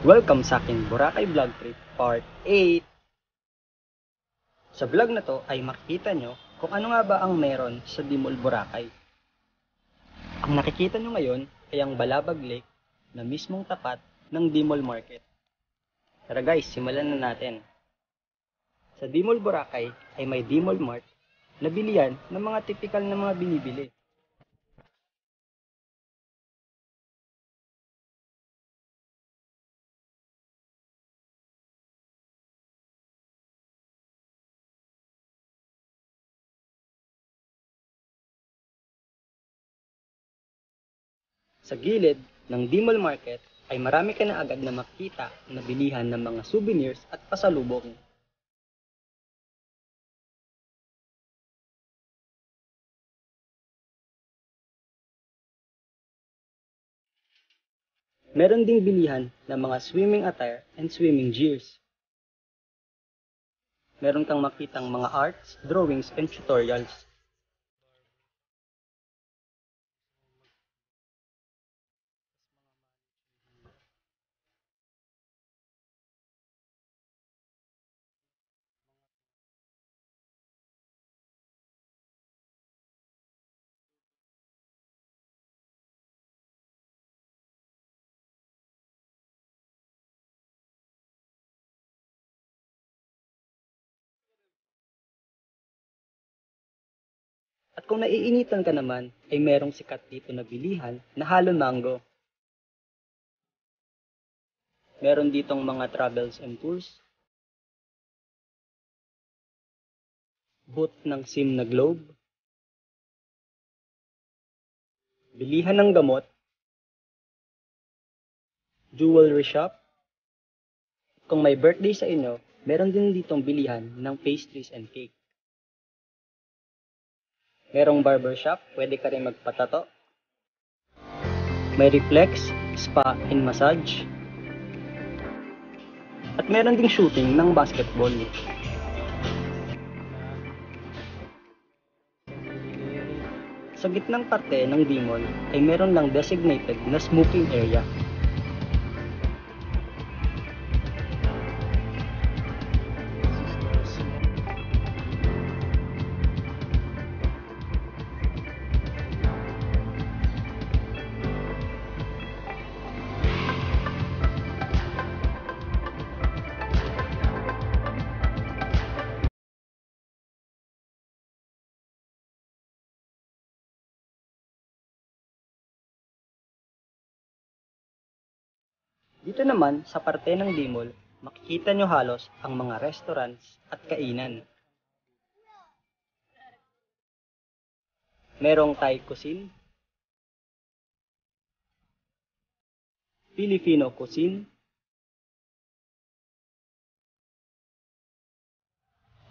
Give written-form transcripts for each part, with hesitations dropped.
Welcome sa aking Boracay Vlog Trip Part 8. Sa vlog na to ay makikita nyo kung ano nga ba ang meron sa Dimol, Boracay. Ang nakikita nyo ngayon ay ang Balabag Lake na mismong tapat ng Dimol Market. Tara guys, simulan na natin. Sa Dimol, Boracay ay may Dimol Mart na bilihan ng mga tipikal na mga binibili. Sa gilid ng Dimol Market ay marami ka na agad na makita na bilihan ng mga souvenirs at pasalubong. Meron ding bilihan ng mga swimming attire and swimming gears. Meron kang makitang mga arts, drawings, and tutorials. At kung naiinitan ka naman, ay merong sikat dito na bilihan na Halon Mango. Meron ditong mga travels and tours, booth ng SIM na Globe, bilihan ng gamot, jewelry shop. Kung may birthday sa inyo, meron din ditong bilihan ng pastries and cake. Merong barbershop, pwede ka rin magpatato. May reflex, spa and massage. At meron ding shooting ng basketball. Sa gitnang parte ng Dimol ay meron lang designated na smoking area. Dito naman sa parte ng Dimol, makikita nyo halos ang mga restaurants at kainan. Merong Thai cuisine, Filipino cuisine,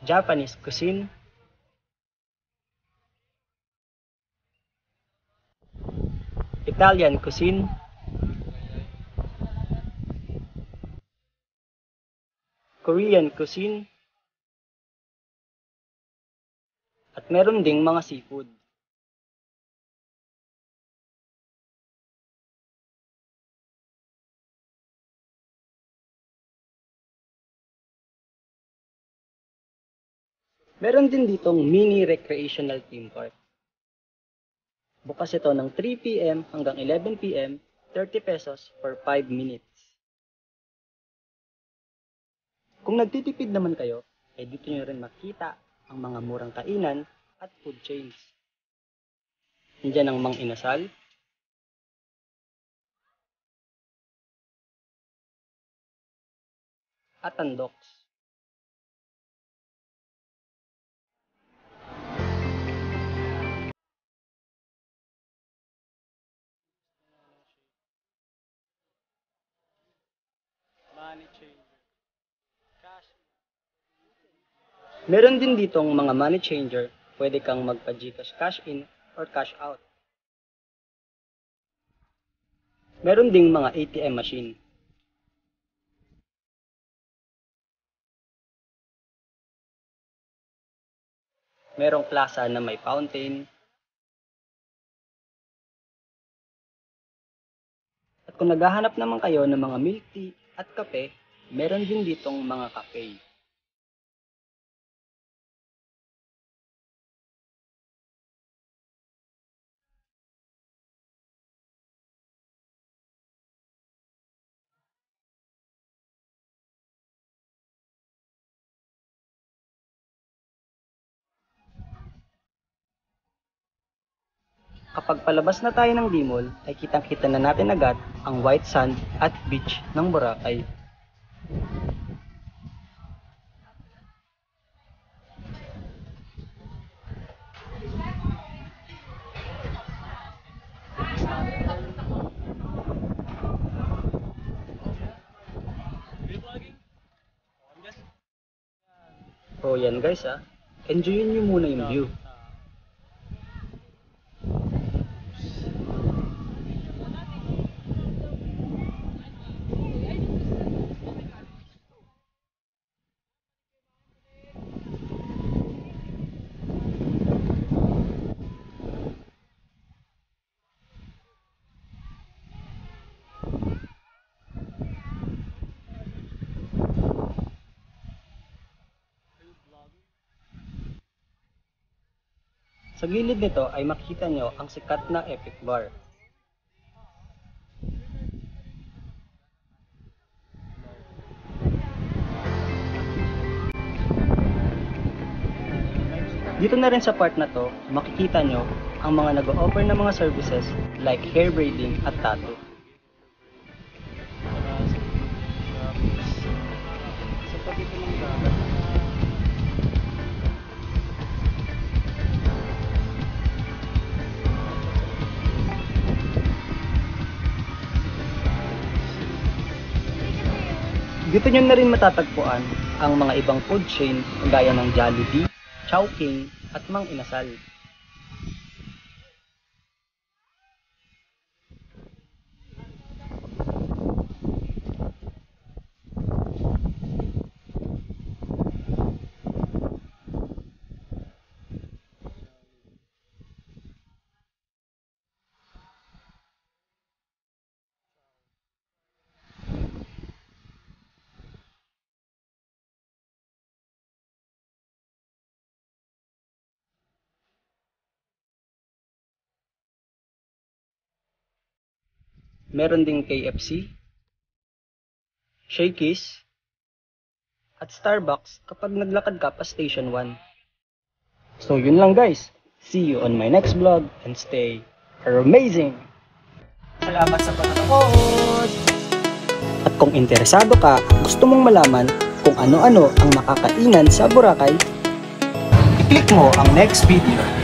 Japanese cuisine, Italian cuisine, Korean cuisine, at meron ding mga seafood. Meron din ditong mini recreational theme park. Bukas ito ng 3 p.m. hanggang 11 p.m., 30 pesos for 5 minutes. Kung nagtitipid naman kayo, ay dito nyo rin makita ang mga murang kainan at food chains. Nandiyan ang Mang Inasal, at Andoks. Meron din ditong mga money changer, pwede kang magpa-GCash cash in or cash out. Meron ding mga ATM machine. Merong plaza na may fountain. At kung naghahanap naman kayo ng mga milk tea at kape, meron din ditong mga cafe. Kapag palabas na tayo ng Dimol, ay kitang-kita na natin agad ang white sand at beach ng Boracay. So yan guys enjoyin nyo muna yung view. Sa gilid nito ay makikita nyo ang sikat na Epic Bar. Dito na rin sa part na to, makikita nyo ang mga nag-o-offer na mga services like hair braiding at tattoo. Dito nyo na rin matatagpuan ang mga ibang food chain gaya ng Jollibee, Chowking at Mang Inasal. Meron ding KFC, Shakey's, at Starbucks kapag naglakad ka pa Station 1. So yun lang guys. See you on my next vlog and stay amazing! Salamat sa panonood! At kung interesado ka, gusto mong malaman kung ano-ano ang makakainan sa Boracay, i-click mo ang next video.